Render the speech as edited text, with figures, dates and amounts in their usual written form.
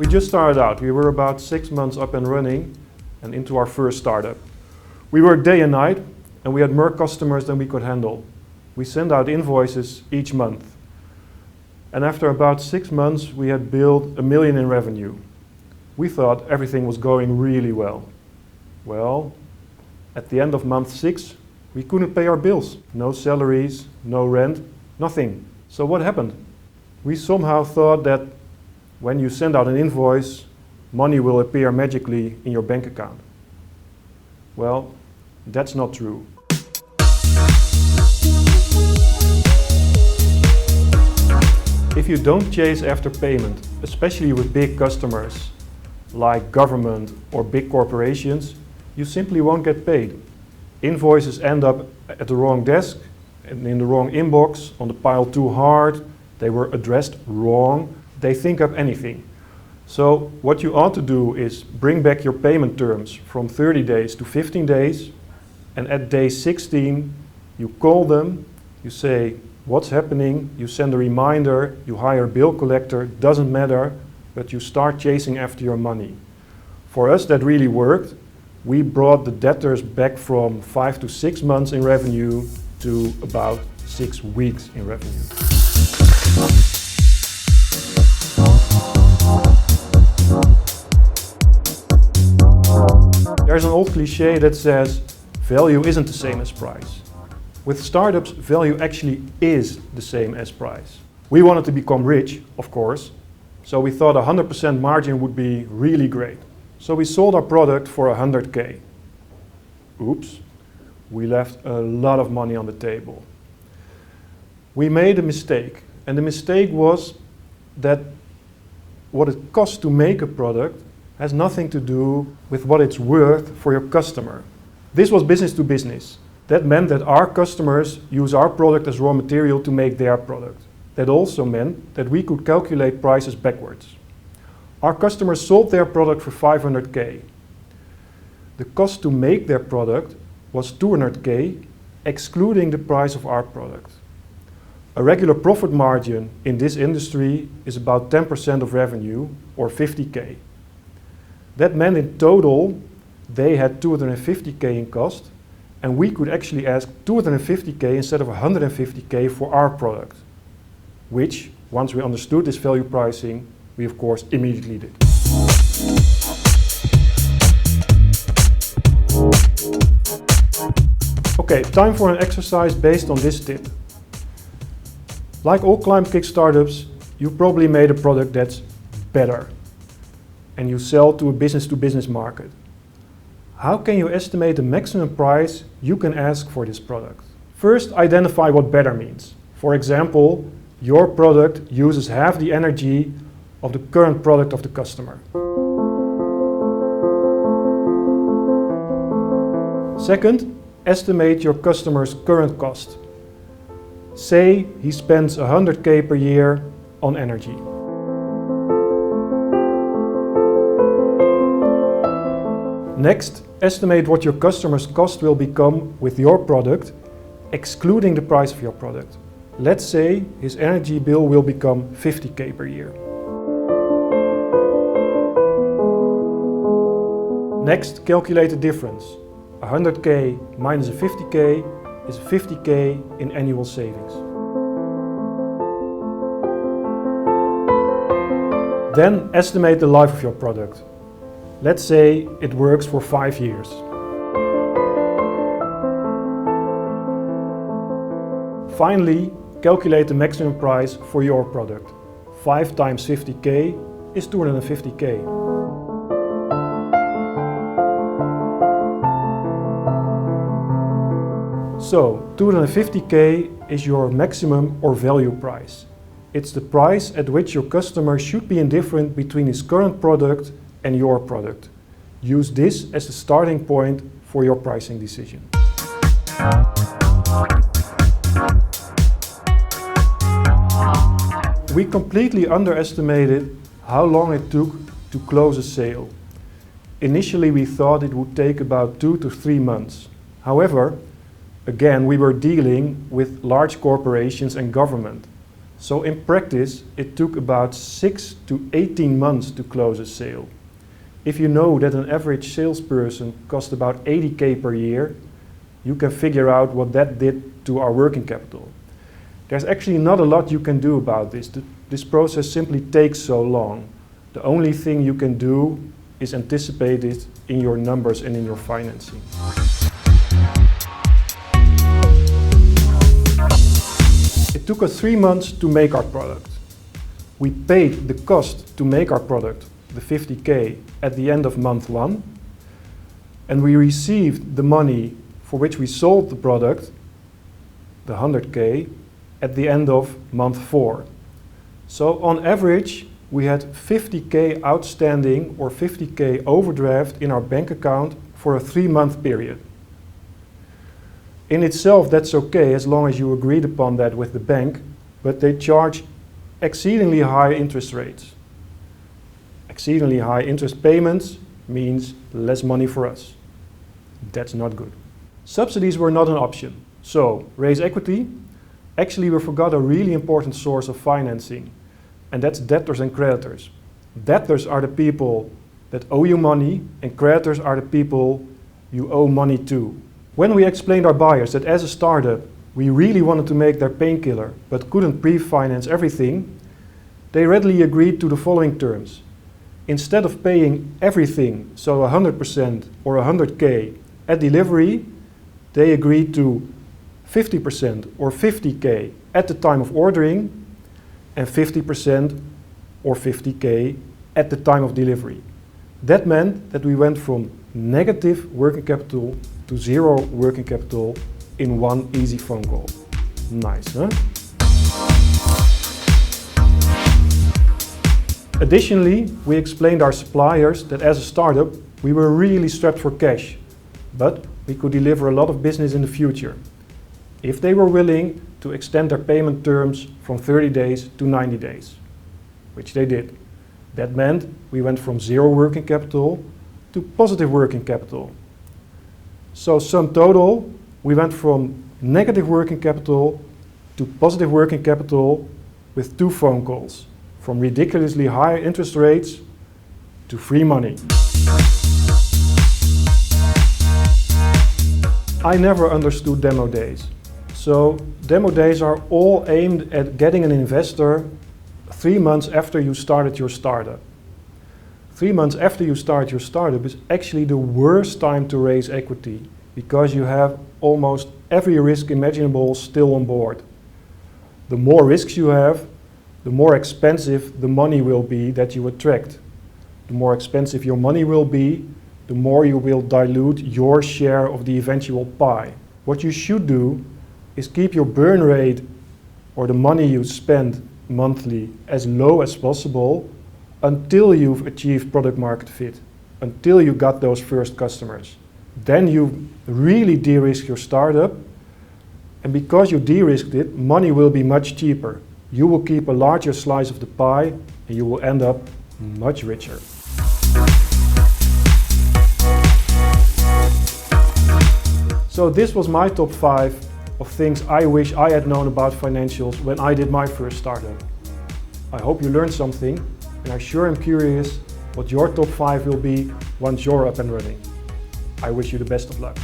We just started out. We were about 6 months up and running and into our first startup. We worked day and night and we had more customers than we could handle. We sent out invoices each month. And after about 6 months, we had built $1 million in revenue. We thought everything was going really well. Well, at the end of month 6, we couldn't pay our bills. No salaries, no rent, nothing. So what happened? We somehow thought that when you send out an invoice, money will appear magically in your bank account. Well, that's not true. If you don't chase after payment, especially with big customers like government or big corporations, you simply won't get paid. Invoices end up at the wrong desk and in the wrong inbox, on the pile too hard, they were addressed wrong, they think up anything. So what you ought to do is bring back your payment terms from 30 days to 15 days, and at day 16 you call them, you say what's happening, you send a reminder, you hire a bill collector, doesn't matter, but you start chasing after your money. For us that really worked. We brought the debtors back from 5 to 6 months in revenue to about 6 weeks in revenue. There's an old cliche that says value isn't the same as price. With startups, value actually is the same as price. We wanted to become rich, of course, so we thought 100% margin would be really great. So we sold our product for 100K. Oops, we left a lot of money on the table. We made a mistake, and the mistake was that what it costs to make a product has nothing to do with what it's worth for your customer. This was business to business. That meant that our customers use our product as raw material to make their product. That also meant that we could calculate prices backwards. Our customers sold their product for 500K. The cost to make their product was 200K, excluding the price of our product. A regular profit margin in this industry is about 10% of revenue, or 50K. That meant in total they had 250K in cost, and we could actually ask 250K instead of 150K for our product, which, once we understood this value pricing, we of course immediately did. Okay, time for an exercise based on this tip. Like all Climate-KIC startups, you probably made a product that's better and you sell to a business-to-business market. How can you estimate the maximum price you can ask for this product? First, identify what better means. For example, your product uses half the energy of the current product of the customer. Second, estimate your customer's current cost. Say he spends 100K per year on energy. Next, estimate what your customer's cost will become with your product, excluding the price of your product. Let's say his energy bill will become 50K per year. Next, calculate the difference. 100K minus a 50K is 50K in annual savings. Then estimate the life of your product. Let's say it works for 5 years. Finally, calculate the maximum price for your product. 5 times 50K is 250K. So, 250K is your maximum or value price. It's the price at which your customer should be indifferent between his current product and your product. Use this as the starting point for your pricing decision. We completely underestimated how long it took to close a sale. Initially we thought it would take about 2 to 3 months. However, again, we were dealing with large corporations and government. So in practice, it took about 6 to 18 months to close a sale. If you know that an average salesperson cost about 80K per year, you can figure out what that did to our working capital. There's actually not a lot you can do about this. This process simply takes so long. The only thing you can do is anticipate it in your numbers and in your financing. It took us 3 months to make our product. We paid the cost to make our product, the 50K, at the end of month 1, and we received the money for which we sold the product, the 100K, at the end of month 4. So on average, we had 50K outstanding or 50K overdraft in our bank account for a 3-month period. In itself, that's okay as long as you agreed upon that with the bank, but they charge exceedingly high interest rates. Exceedingly high interest payments means less money for us. That's not good. Subsidies were not an option. So, raise equity. Actually, we forgot a really important source of financing, and that's debtors and creditors. Debtors are the people that owe you money, and creditors are the people you owe money to. When we explained our buyers that as a startup, we really wanted to make their painkiller, but couldn't pre-finance everything, they readily agreed to the following terms. Instead of paying everything, so 100% or 100K at delivery, they agreed to 50% or 50K at the time of ordering and 50% or 50K at the time of delivery. That meant that we went from negative working capital to 0 working capital in one easy phone call. Nice, huh? Additionally, we explained our suppliers that as a startup, we were really strapped for cash, but we could deliver a lot of business in the future if they were willing to extend their payment terms from 30 days to 90 days, which they did. That meant we went from 0 working capital to positive working capital. So sum total, we went from negative working capital to positive working capital with 2 phone calls, from ridiculously high interest rates to free money. I never understood demo days. So demo days are all aimed at getting an investor 3 months after you started your startup. 3 months after you start your startup is actually the worst time to raise equity because you have almost every risk imaginable still on board. The more risks you have, the more expensive the money will be that you attract. The more expensive your money will be, the more you will dilute your share of the eventual pie. What you should do is keep your burn rate or the money you spend monthly as low as possible until you've achieved product market fit, until you got those first customers. Then you really de-risk your startup, and because you de-risked it, money will be much cheaper. You will keep a larger slice of the pie and you will end up much richer. So this was my top 5 of things I wish I had known about financials when I did my first startup. I hope you learned something, and I sure am curious what your top 5 will be once you're up and running. I wish you the best of luck.